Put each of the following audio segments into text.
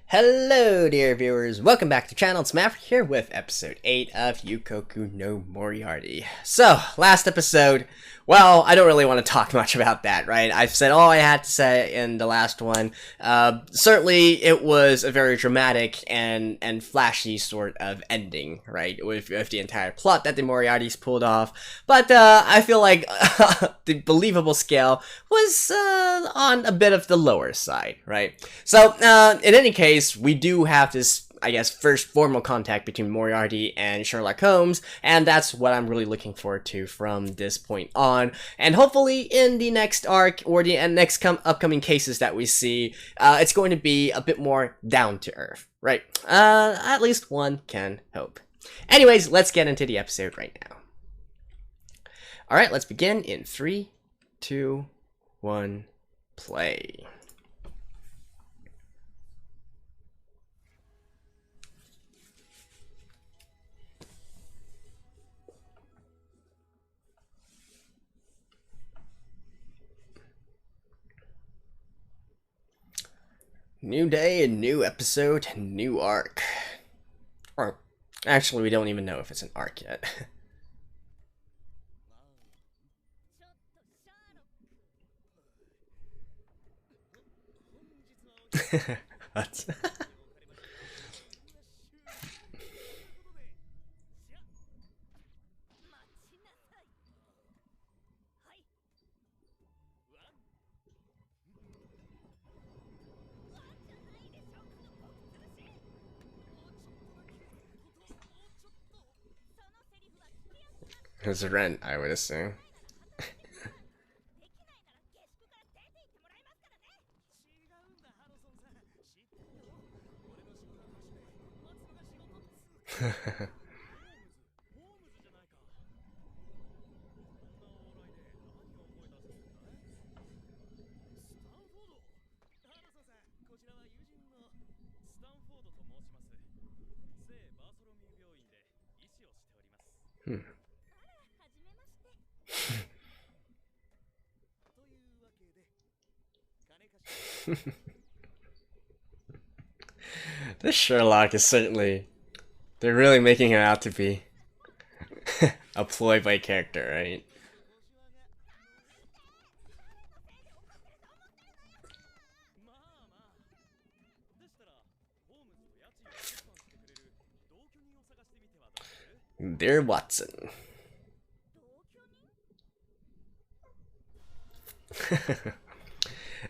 Hello dear viewers, welcome back to the channel. It's Maverick here with episode 8 of Yuukoku no Moriarty. So, last episode, well, I don't really want to talk much about that, right? I've said all I had to say in the last one. Certainly, it was a very dramatic and flashy sort of ending, right? With the entire plot that the Moriartys pulled off. But I feel like the believable scale was on a bit of the lower side, right? So, in any case, we do have this, I guess, first formal contact between Moriarty and Sherlock Holmes, and that's what I'm really looking forward to from this point on. And hopefully in the next arc, or the next upcoming cases that we see, it's going to be a bit more down to earth, right? At least one can hope. Anyways, let's get into the episode right now. Alright, let's begin in 3, 2, 1, play. New day, a new episode, new arc. Or, actually, we don't even know if it's an arc yet. What? It's rent, I would assume. This Sherlock is certainly... They're really making him out to be a ploy-by character, right? Dear Watson.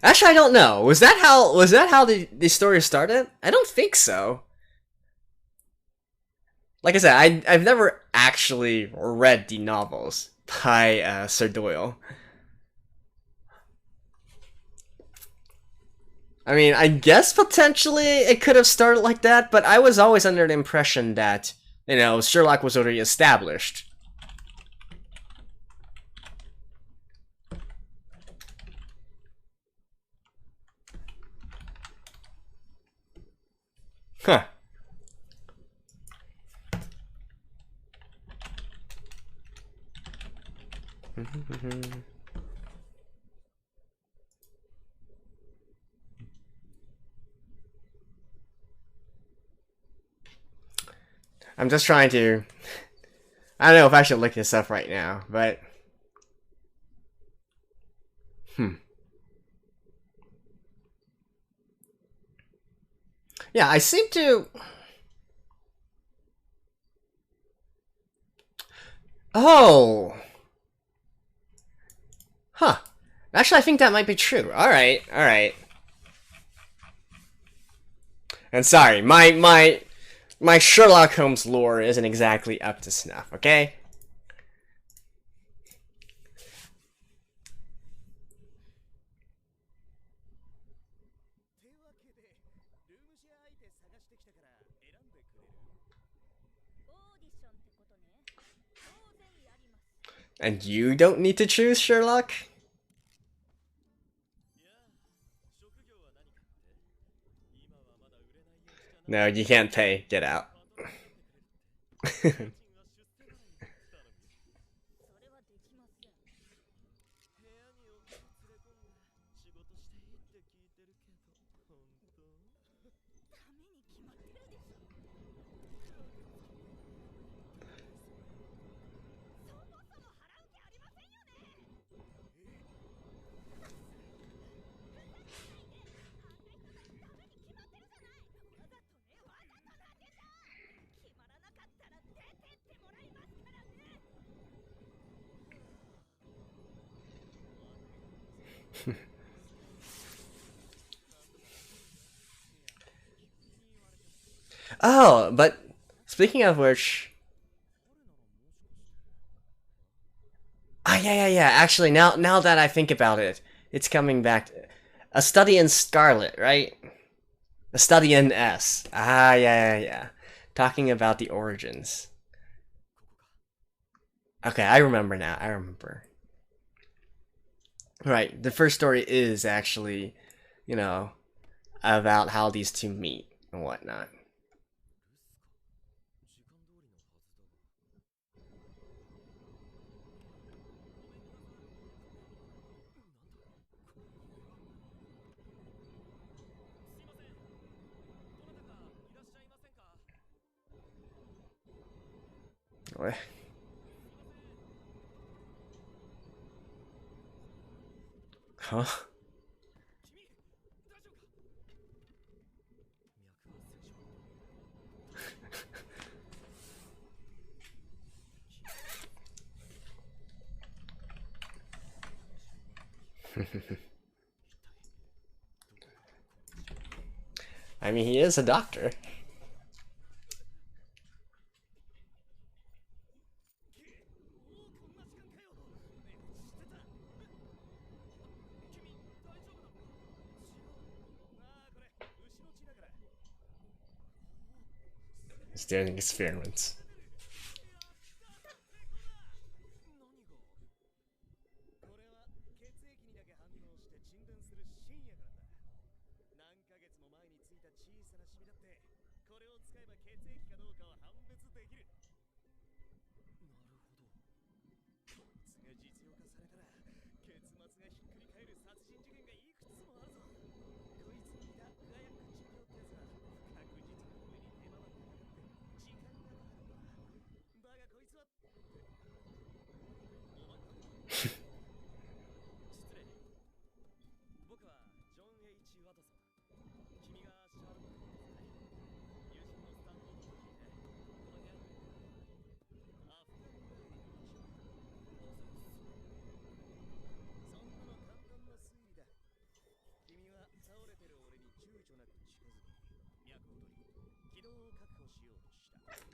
Actually, I don't know. Was that how the story started? I don't think so. Like I said, I've never actually read the novels by Sir Doyle. I mean, I guess potentially it could have started like that, but I was always under the impression that, you know, Sherlock was already established. Huh. I'm just trying to... I don't know if I should look this up right now, but... Yeah, I seem to... Oh! Huh. Actually, I think that might be true. Alright, alright. And sorry, my Sherlock Holmes lore isn't exactly up to snuff, okay? And you don't need to choose, Sherlock? No, you can't pay. Get out. Oh, but speaking of which, yeah. Actually, now that I think about it, it's coming back. A Study in Scarlet, right? A Study in S. Yeah. Talking about the origins. Okay, I remember now. I remember. Right, the first story is actually, you know, about how these two meet and whatnot. What? Huh? I mean, he is a doctor. He's doing experiments.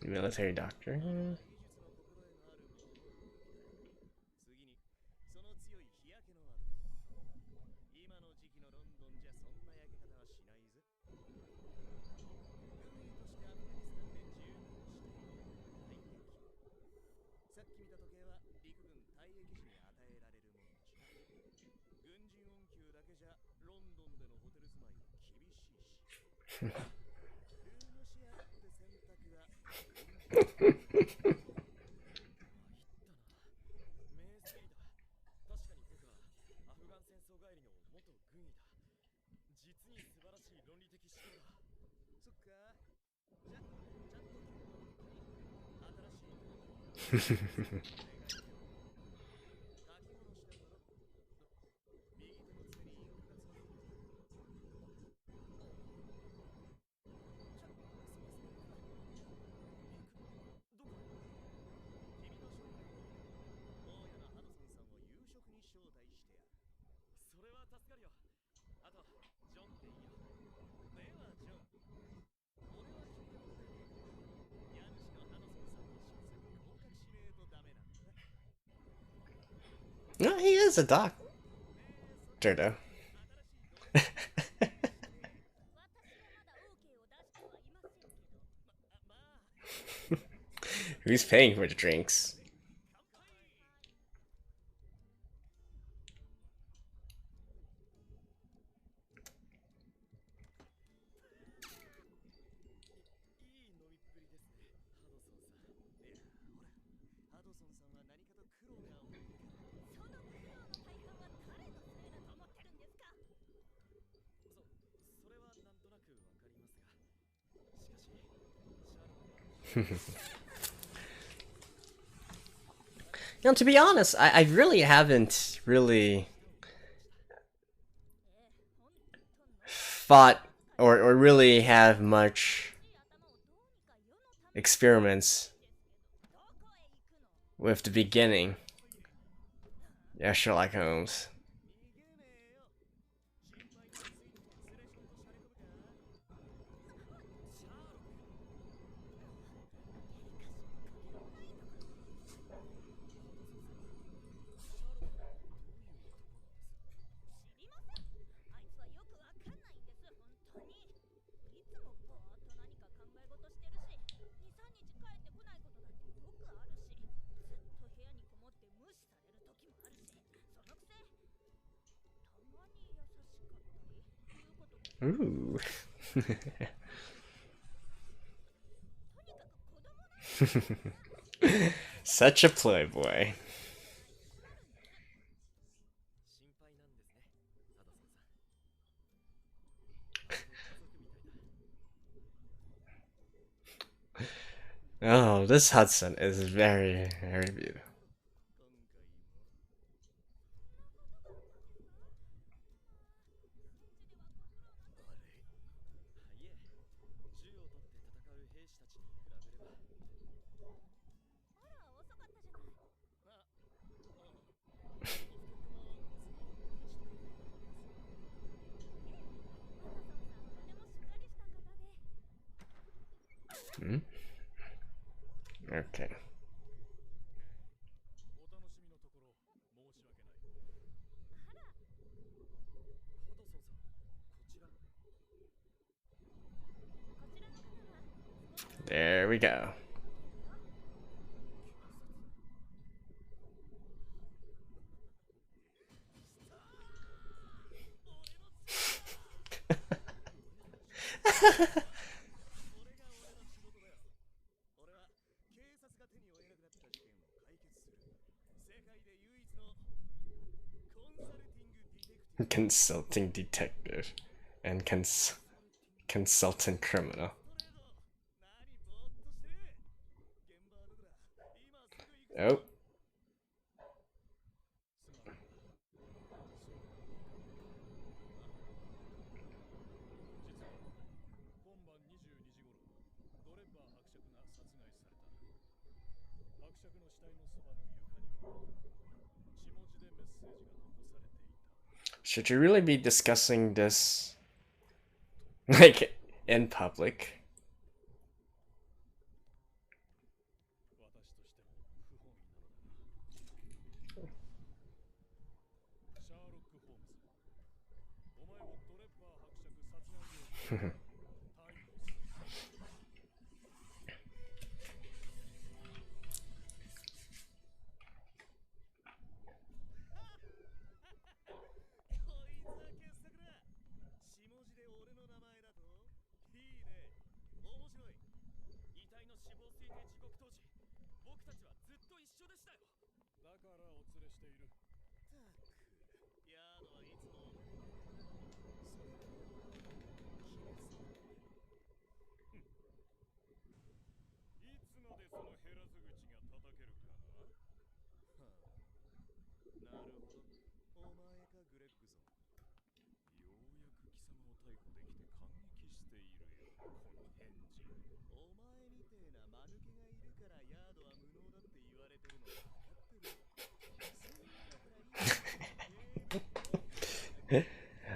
Military doctor. No, he is a doctor, though. Who's paying for the drinks? Now, to be honest, I really haven't really fought or really have much experiments with the beginning. Yeah, Sherlock Holmes. Ooh. Such a playboy. Oh, this Hudson is very, very beautiful. Hmm? Okay. There we go. Consulting detective and consultant criminal. Oh. Should you really be discussing this, like, in public?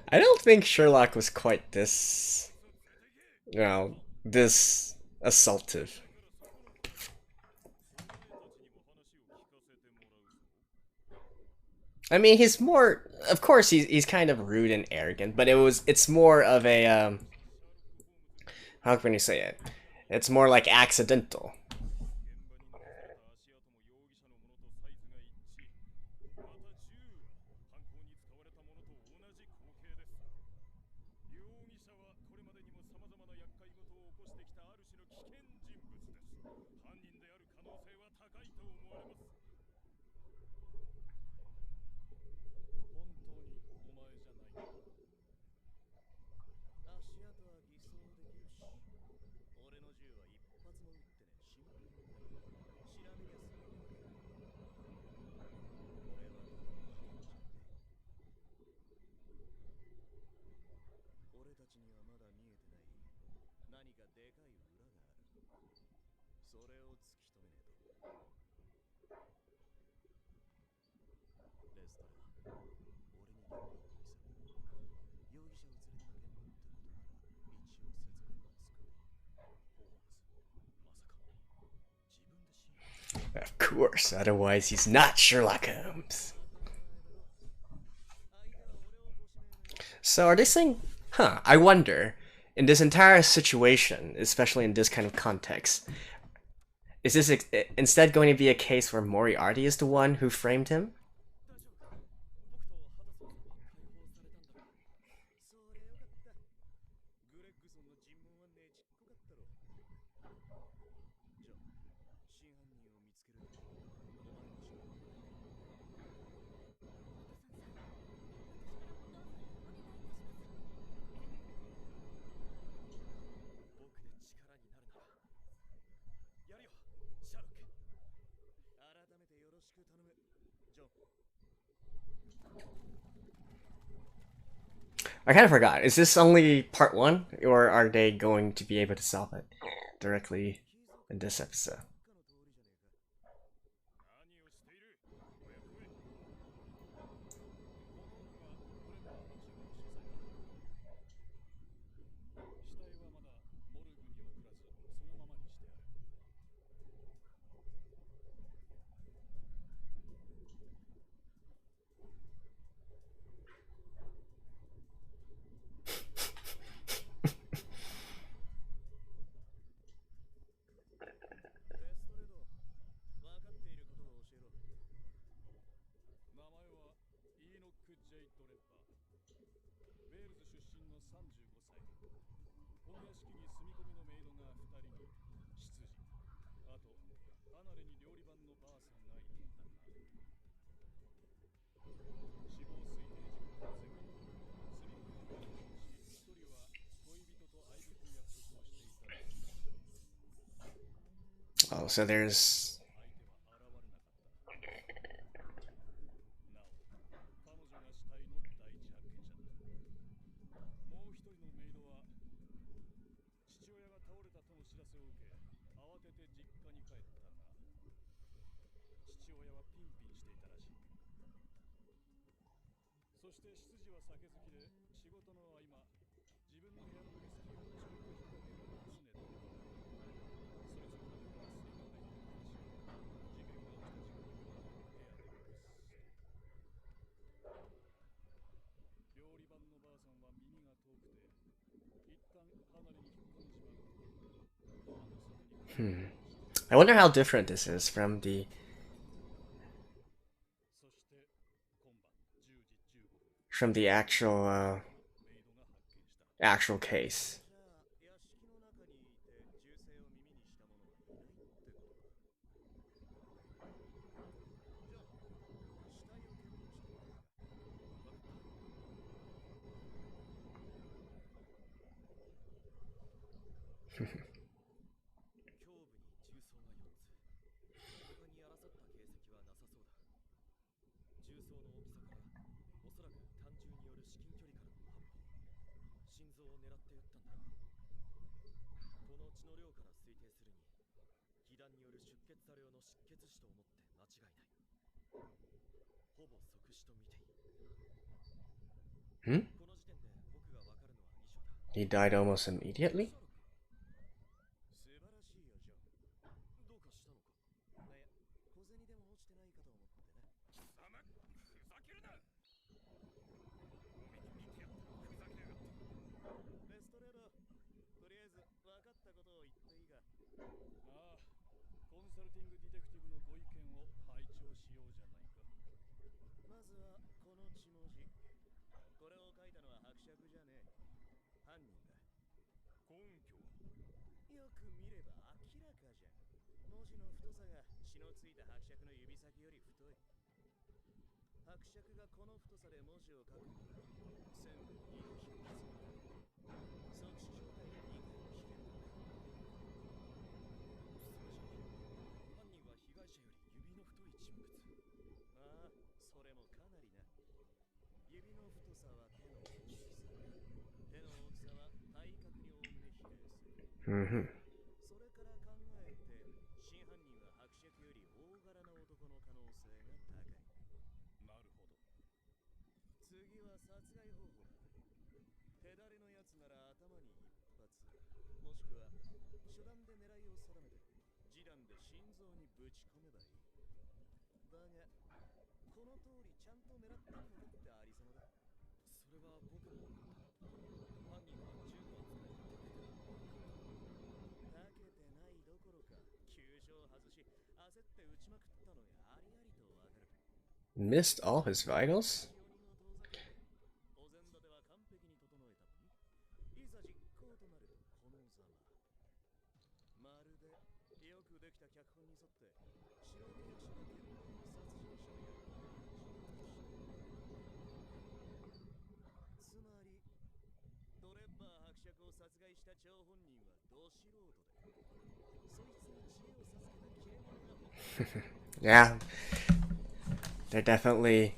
I don't think Sherlock was quite this, this assaultive. I mean, he's more, of course, he's kind of rude and arrogant, but it's more of a, how can you say it? It's more like accidental. Of course, otherwise he's not Sherlock Holmes. So are they saying, I wonder, in this entire situation, especially in this kind of context, is this instead going to be a case where Moriarty is the one who framed him? I kind of forgot. Is this only part 1, or are they going to be able to solve it directly in this episode? Oh, so there's... I wonder how different this is from the actual case. He died almost immediately? Mm-hmm. Missed all his vitals? Yeah. They're definitely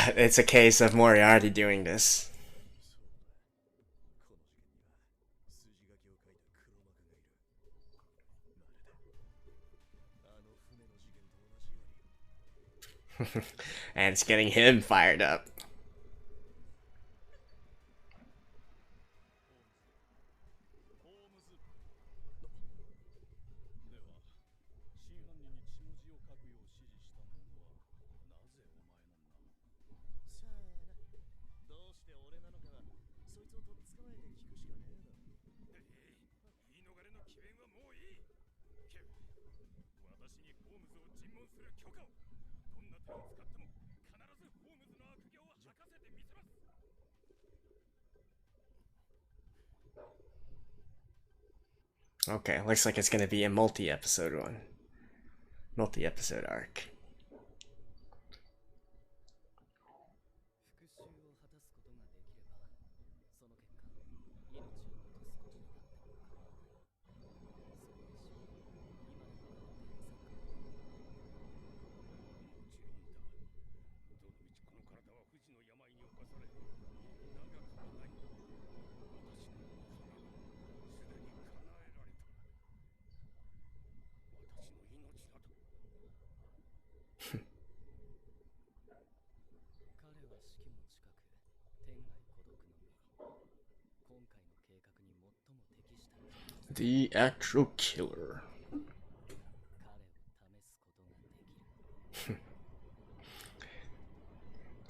it's a case of Moriarty doing this. And it's getting him fired up. Okay, looks like it's gonna be a multi-episode one. Multi-episode arc. The actual killer.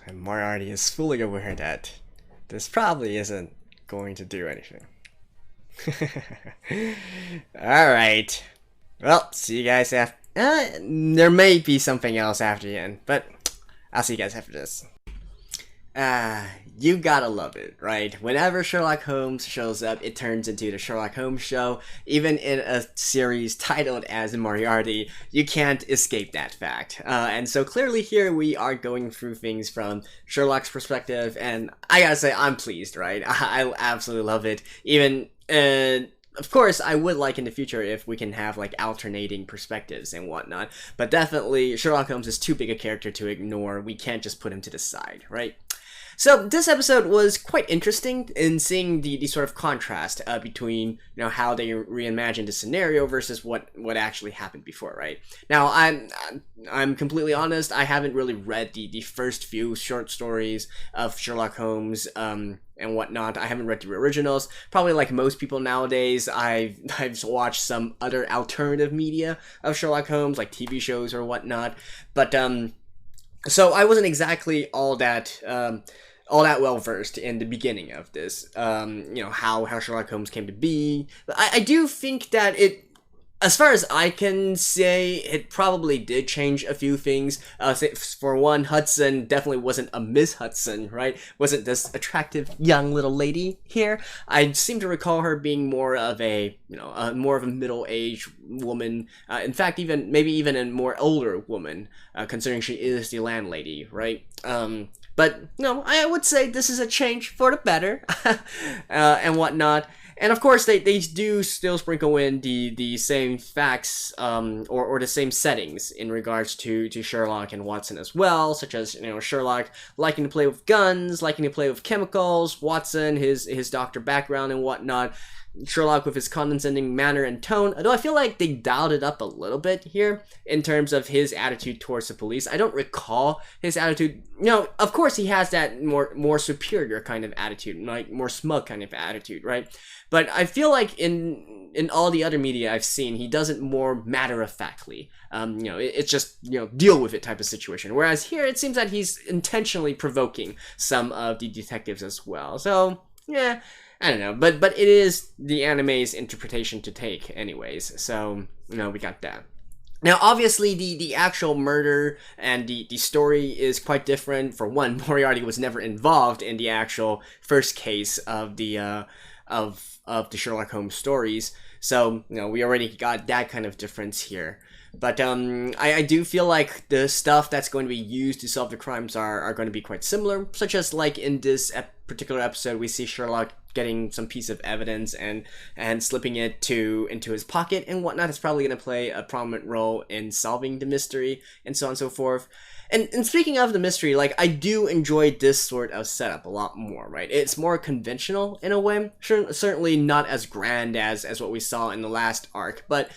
And Moriarty is fully aware that this probably isn't going to do anything. Alright. Well, see you guys after. There may be something else after the end, but I'll see you guys after this. You gotta love it, right? Whenever Sherlock Holmes shows up, it turns into the Sherlock Holmes show. Even in a series titled as Moriarty, you can't escape that fact. And so clearly here we are going through things from Sherlock's perspective, and I gotta say, I'm pleased, right? I absolutely love it. Even, of course, I would like in the future if we can have like alternating perspectives and whatnot, but definitely Sherlock Holmes is too big a character to ignore. We can't just put him to the side, right? So this episode was quite interesting in seeing the sort of contrast between, you know, how they reimagined the scenario versus what actually happened before, right? Now, I'm completely honest, I haven't really read the first few short stories of Sherlock Holmes and whatnot. I haven't read the originals. Probably like most people nowadays, I've watched some other alternative media of Sherlock Holmes, like TV shows or whatnot. But so I wasn't exactly all that well versed in the beginning of this, you know, how Sherlock Holmes came to be. I do think that it, as far as I can say, it probably did change a few things. For one, Hudson definitely wasn't a Miss Hudson, right? Wasn't this attractive young little lady here. I seem to recall her being more of a, you know, more of a middle-aged woman. In fact, maybe even a more older woman, considering she is the landlady, right? But, no, I would say this is a change for the better, and whatnot. And of course, they do still sprinkle in the same facts, or the same settings in regards to Sherlock and Watson as well, such as, you know, Sherlock liking to play with guns, liking to play with chemicals, Watson, his doctor background and whatnot, Sherlock with his condescending manner and tone, although I feel like they dialed it up a little bit here in terms of his attitude towards the police. I don't recall his attitude. You know, of course he has that more superior kind of attitude, like more smug kind of attitude, right? But I feel like in all the other media I've seen, he does it more matter-of-factly. You know, it's just, you know, deal with it type of situation. Whereas here, it seems that he's intentionally provoking some of the detectives as well. So, yeah, I don't know. But it is the anime's interpretation to take anyways. So, you know, we got that. Now, obviously, the actual murder and the story is quite different. For one, Moriarty was never involved in the actual first case of the Sherlock Holmes stories. So, you know, we already got that kind of difference here. But I do feel like the stuff that's going to be used to solve the crimes are going to be quite similar, such as like in this particular episode, we see Sherlock getting some piece of evidence and slipping it into his pocket and whatnot. It's probably going to play a prominent role in solving the mystery and so on and so forth. And speaking of the mystery, like, I do enjoy this sort of setup a lot more, right? It's more conventional in a way. Certainly not as grand as what we saw in the last arc, but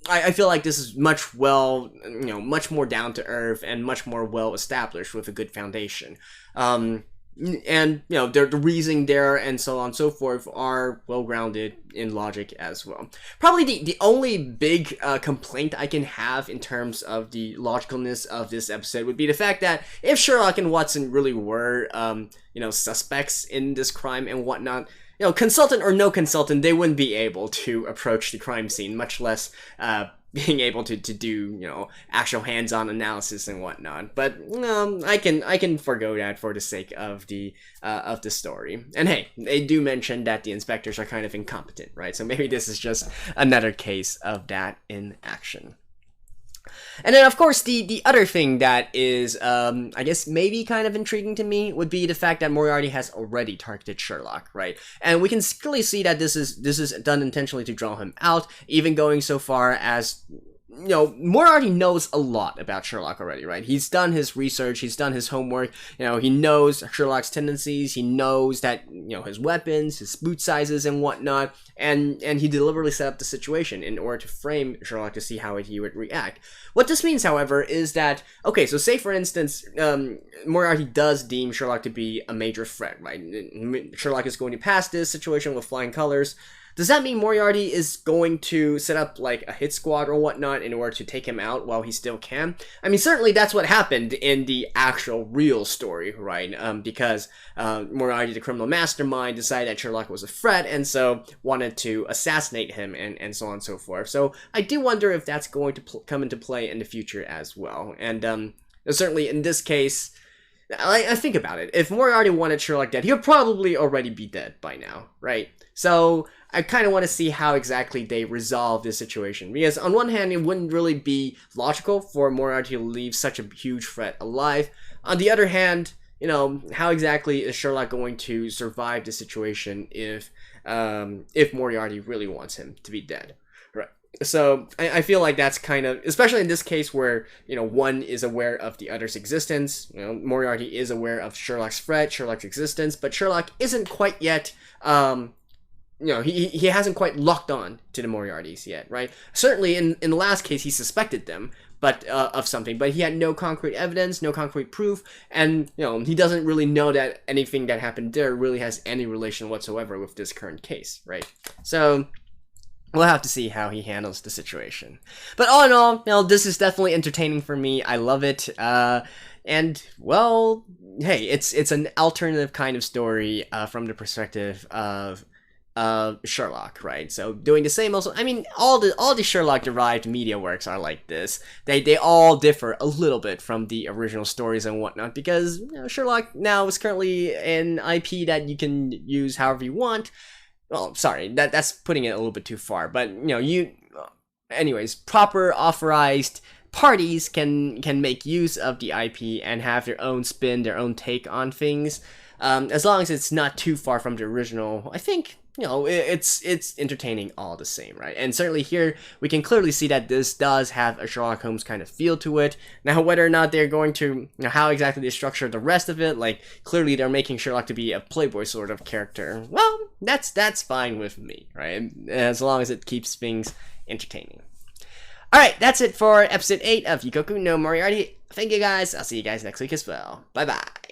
I feel like this is much more down to earth and much more well established with a good foundation. And the reasoning there and so on and so forth are well grounded in logic as well. Probably the only big complaint I can have in terms of the logicalness of this episode would be the fact that if Sherlock and Watson really were suspects in this crime and whatnot, consultant or no consultant, they wouldn't be able to approach the crime scene, much less being able to do actual hands-on analysis and whatnot. But I can forgo that for the sake of the story. And hey, they do mention that the inspectors are kind of incompetent, right? So maybe this is just another case of that in action. And then, of course, the other thing that is, I guess, maybe kind of intriguing to me would be the fact that Moriarty has already targeted Sherlock, right? And we can clearly see that this is done intentionally to draw him out, even going so far as, Moriarty knows a lot about Sherlock already, right? He's done his research, he's done his homework, he knows Sherlock's tendencies, he knows that, his weapons, his boot sizes and whatnot, and he deliberately set up the situation in order to frame Sherlock to see how he would react. What this means, however, is that, okay, so say for instance, Moriarty does deem Sherlock to be a major threat, right? Sherlock is going to pass this situation with flying colors. Does that mean Moriarty is going to set up like a hit squad or whatnot in order to take him out while he still can? I mean, certainly that's what happened in the actual real story, right? Because Moriarty, the criminal mastermind, decided that Sherlock was a threat and so wanted to assassinate him and so on and so forth. So I do wonder if that's going to come into play in the future as well. And certainly in this case, I think about it. If Moriarty wanted Sherlock dead, he would probably already be dead by now, right? So I kind of want to see how exactly they resolve this situation. Because on one hand, it wouldn't really be logical for Moriarty to leave such a huge threat alive. On the other hand, how exactly is Sherlock going to survive the situation if Moriarty really wants him to be dead? Right. So I feel like that's kind of, especially in this case where, one is aware of the other's existence. Moriarty is aware of Sherlock's threat, Sherlock's existence, but Sherlock isn't quite yet, he hasn't quite locked on to the Moriartys yet, right? Certainly in the last case, he suspected them, but of something, but he had no concrete evidence, no concrete proof, and, he doesn't really know that anything that happened there really has any relation whatsoever with this current case, right? So we'll have to see how he handles the situation. But all in all, this is definitely entertaining for me. I love it. And, well, hey, it's an alternative kind of story from the perspective of Sherlock, right? So doing the same also, I mean, all the Sherlock derived media works are like this. They all differ a little bit from the original stories and whatnot because Sherlock now is currently an IP that you can use however you want. Well, sorry, that's putting it a little bit too far, but anyways, proper authorized parties can make use of the IP and have their own spin, their own take on things, as long as it's not too far from the original. I think it's entertaining all the same, right? And certainly here we can clearly see that this does have a Sherlock Holmes kind of feel to it. Now, whether or not they're going to, how exactly they structure the rest of it, like clearly they're making Sherlock to be a playboy sort of character. Well, that's fine with me, right? As long as it keeps things entertaining. Alright, that's it for episode 8 of Yuukoku no Moriarty. Thank you guys. I'll see you guys next week as well. Bye bye.